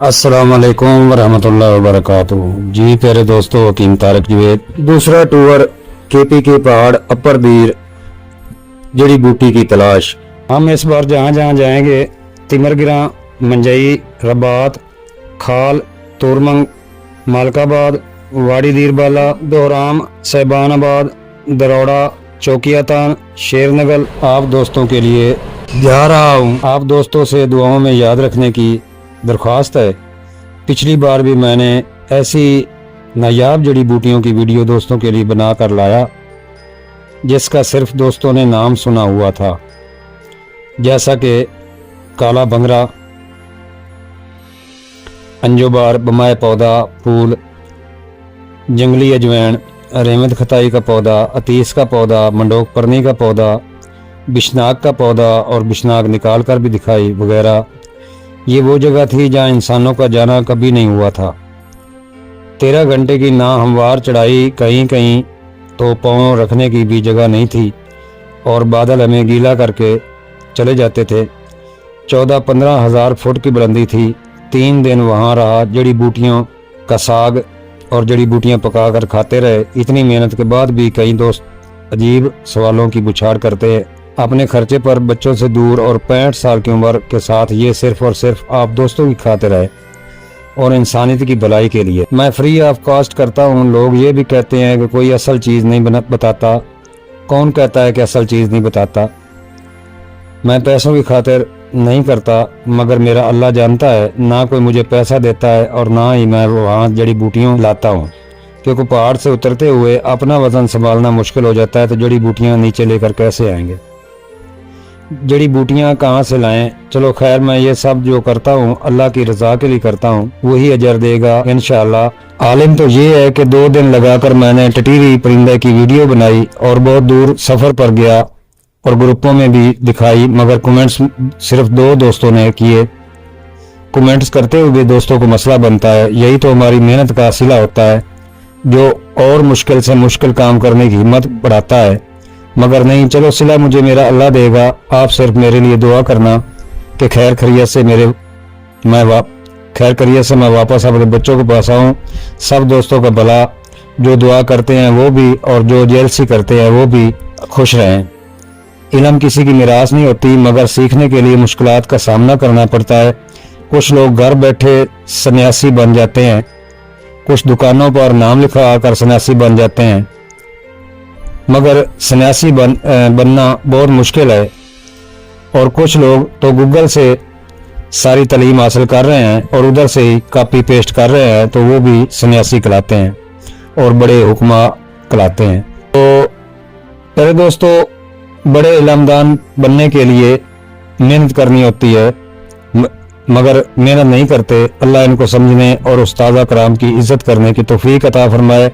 अस्सलाम वालेकुम वरहमतुल्लाहि वबरकातुहू। जी प्यारे दोस्तों, हकीम तारिक जवेद। दूसरा टूर केपी के पहाड़ अपर दीर जड़ी बूटी की तलाश। हम इस बार जहाँ जहाँ जाएंगे तिमरगिरा, मंजई, रबात, खाल, तुरमंग, मालकाबाद, वाड़ी दीरबाला, दोहराम, सहबानाबाद, दरोड़ा, चौकियातान, शेरनगल आप दोस्तों के लिए जा रहा हूँ। आप दोस्तों से दुआओं में याद रखने की दरख्वास्त है। पिछली बार भी मैंने ऐसी नायाब जड़ी बूटियों की वीडियो दोस्तों के लिए बना कर लाया जिसका सिर्फ दोस्तों ने नाम सुना हुआ था, जैसा कि काला बंगरा, अंजोबार, बमाए पौधा, फूल, जंगली अजवैन, रेमत खताई का पौधा, अतीस का पौधा, मंडोक परनी का पौधा, बिशनाक का पौधा और बिशनाक निकाल कर भी दिखाई वगैरह। ये वो जगह थी जहाँ इंसानों का जाना कभी नहीं हुआ था। 13 घंटे की ना हमवार चढ़ाई, कहीं कहीं तो पाँव रखने की भी जगह नहीं थी और बादल हमें गीला करके चले जाते थे। 14-15 हज़ार फुट की बुलंदी थी। 3 दिन वहाँ रहा, जड़ी बूटियों का साग और जड़ी बूटियाँ पका कर खाते रहे। इतनी मेहनत के बाद भी कई दोस्त अजीब सवालों की बुछाड़ करते हैं अपने खर्चे पर, बच्चों से दूर और 65 साल की उम्र के साथ। ये सिर्फ और सिर्फ आप दोस्तों की खातिर है और इंसानियत की भलाई के लिए। मैं फ्री ऑफ कॉस्ट करता हूँ। लोग ये भी कहते हैं कि कोई असल चीज़ नहीं बताता। कौन कहता है कि असल चीज़ नहीं बताता? मैं पैसों की खातिर नहीं करता, मगर मेरा अल्लाह जानता है, ना कोई मुझे पैसा देता है और ना ही मैं वहाँ जड़ी बूटियों लाता हूँ, क्योंकि पहाड़ से उतरते हुए अपना वजन संभालना मुश्किल हो जाता है, तो जड़ी बूटियाँ नीचे लेकर कैसे आएंगे? जड़ी बूटियाँ कहाँ से लाएं? चलो खैर, मैं ये सब जो करता हूँ अल्लाह की रज़ा के लिए करता हूँ, वही अजर देगा इंशाअल्लाह। आलिम तो ये है कि 2 दिन लगाकर मैंने टटीरी परिंदे की वीडियो बनाई और बहुत दूर सफ़र पर गया और ग्रुपों में भी दिखाई, मगर कमेंट्स सिर्फ 2 दोस्तों ने किए। कमेंट्स करते हुए दोस्तों को मसला बनता है। यही तो हमारी मेहनत का सिला होता है, जो और मुश्किल से मुश्किल काम करने की हिम्मत बढ़ाता है। मगर नहीं, चलो सिला मुझे मेरा अल्लाह देगा। आप सिर्फ मेरे लिए दुआ करना कि खैर खैरियत से मैं वापस अपने बच्चों के पास आऊँ। सब दोस्तों का भला, जो दुआ करते हैं वो भी और जो जेलसी करते हैं वो भी खुश रहें। इल्म किसी की मिरास नहीं होती, मगर सीखने के लिए मुश्किलात का सामना करना पड़ता है। कुछ लोग घर बैठे सन्यासी बन जाते हैं, कुछ दुकानों पर नाम लिखा कर सन्यासी बन जाते हैं, मगर सन्यासी बनना बहुत मुश्किल है। और कुछ लोग तो गूगल से सारी तालीम हासिल कर रहे हैं और उधर से ही कॉपी पेस्ट कर रहे हैं, तो वो भी सन्यासी कहलाते हैं और बड़े हुक्मा कहलाते हैं। तो मेरे दोस्तों, बड़े इल्मदान बनने के लिए मेहनत करनी होती है, मगर मेहनत नहीं करते। अल्लाह इनको समझने और उस्ताद कराम की इज्जत करने की तौफीक अता फरमाए।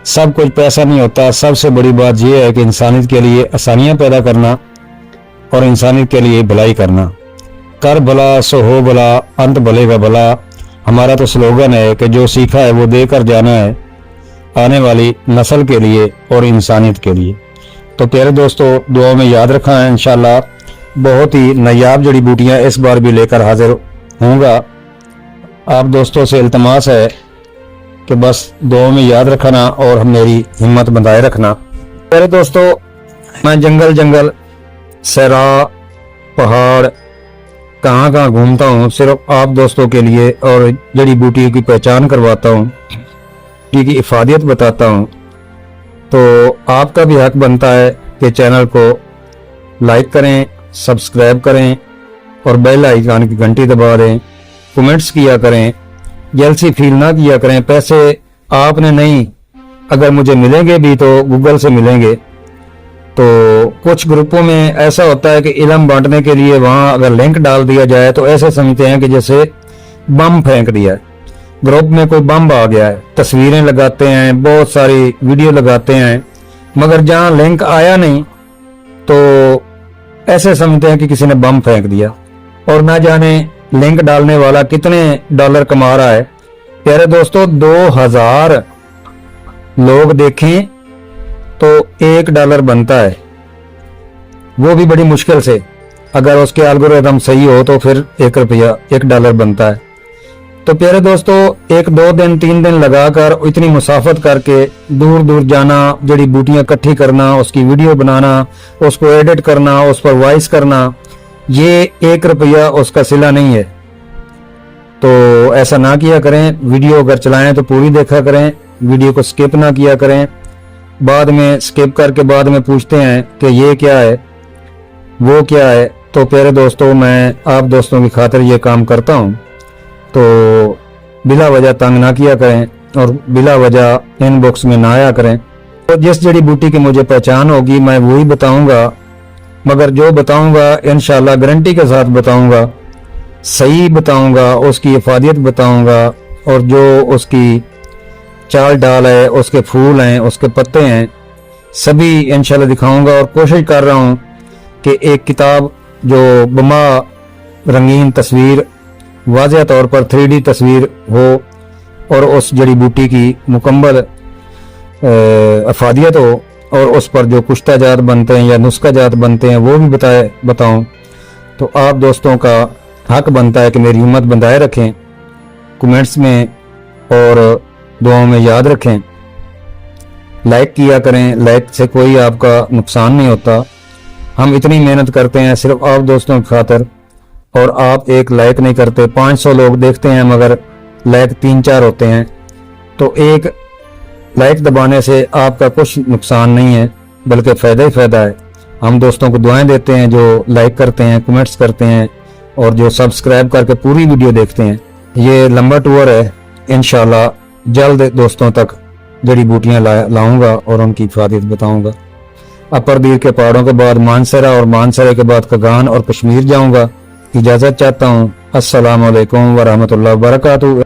सब कुछ पैसा नहीं होता। सबसे बड़ी बात यह है कि इंसानियत के लिए आसानियां पैदा करना और इंसानियत के लिए भलाई करना। कर भला सो हो भला, अंत भले का भला हमारा तो स्लोगन है कि जो सीखा है वो देकर जाना है आने वाली नस्ल के लिए और इंसानियत के लिए। तो प्यारे दोस्तों, दुआ में याद रखा है। इंशाल्लाह बहुत ही नायाब जड़ी बूटियाँ इस बार भी लेकर हाजिर होऊंगा। आप दोस्तों से इल्तमास है कि बस दुआ में याद रखना और मेरी हिम्मत बनाए रखना। प्यारे दोस्तों, मैं जंगल सहरा, पहाड़ कहाँ कहाँ घूमता हूँ सिर्फ आप दोस्तों के लिए, और जड़ी बूटी की पहचान करवाता हूँ, की इफादियत बताता हूँ। तो आपका भी हक बनता है कि चैनल को लाइक करें, सब्सक्राइब करें और बेल आइकन की घंटी दबा दें। कमेंट्स किया करें, जेलसी फील ना किया करें। पैसे आपने नहीं, अगर मुझे मिलेंगे भी तो गूगल से मिलेंगे। तो कुछ ग्रुपों में ऐसा होता है कि इल्म बांटने के लिए वहाँ अगर लिंक डाल दिया जाए तो ऐसे समझते हैं कि जैसे बम फेंक दिया है, ग्रुप में कोई बम आ गया है। तस्वीरें लगाते हैं, बहुत सारी वीडियो लगाते हैं, मगर जहाँ लिंक आया नहीं तो ऐसे समझते हैं कि किसी ने बम फेंक दिया, और ना जाने लिंक डालने वाला कितने डॉलर कमा रहा है। प्यारे दोस्तों, 2000 लोग देखें तो $1 बनता है, वो भी बड़ी मुश्किल से। अगर उसके एल्गोरिथम सही हो तो फिर $1 $1 बनता है। तो प्यारे दोस्तों, एक 2 दिन 3 दिन लगाकर इतनी मुसाफत करके दूर दूर जाना, जड़ी बूटियां इकट्ठी करना, उसकी वीडियो बनाना, उसको एडिट करना, उस पर वॉइस करना, ये 1 रुपया उसका सिला नहीं है। तो ऐसा ना किया करें। वीडियो अगर चलाएं तो पूरी देखा करें, वीडियो को स्किप ना किया करें। बाद में स्किप करके बाद में पूछते हैं कि ये क्या है, वो क्या है। तो प्यारे दोस्तों, मैं आप दोस्तों की खातिर ये काम करता हूँ, तो बिला वजह तंग ना किया करें और बिला वजह इनबॉक्स में ना आया करें। तो जिस जड़ी बूटी की मुझे पहचान होगी मैं वही बताऊंगा, मगर जो बताऊंगा इंशाल्लाह गारंटी के साथ बताऊंगा, सही बताऊंगा, उसकी इफादियत बताऊंगा, और जो उसकी चाल डाल है, उसके फूल हैं, उसके पत्ते हैं, सभी इंशाल्लाह दिखाऊंगा। और कोशिश कर रहा हूं कि एक किताब जो बमा रंगीन तस्वीर, वाज़ेह तौर पर 3D तस्वीर हो, और उस जड़ी बूटी की मुकम्मल अफादियत हो, और उस पर जो कुश्ता जात बनते हैं या नुस्खा जात बनते हैं वो भी बताऊं। तो आप दोस्तों का हक बनता है कि मेरी हिम्मत बनाए रखें, कमेंट्स में और दुआओं में याद रखें। लाइक किया करें, लाइक से कोई आपका नुकसान नहीं होता। हम इतनी मेहनत करते हैं सिर्फ आप दोस्तों की खातिर, और आप एक लाइक नहीं करते। 500 लोग देखते हैं मगर लाइक 3-4 होते हैं। तो एक लाइक दबाने से आपका कुछ नुकसान नहीं है, बल्कि फ़ायदा ही फ़ायदा है। हम दोस्तों को दुआएं देते हैं जो लाइक करते हैं, कमेंट्स करते हैं, और जो सब्सक्राइब करके पूरी वीडियो देखते हैं। ये लंबा टूर है, इंशाल्लाह जल्द दोस्तों तक जड़ी बूटियाँ लाऊंगा और उनकी इफादियत बताऊंगा। अपर दीर के पहाड़ों के बाद मानसरा, और मानसरे के बाद कगान और कश्मीर जाऊंगा। इजाज़त चाहता हूँ। अस्सलाम वालेकुम व रहमतुल्लाहि व बरकातुहू।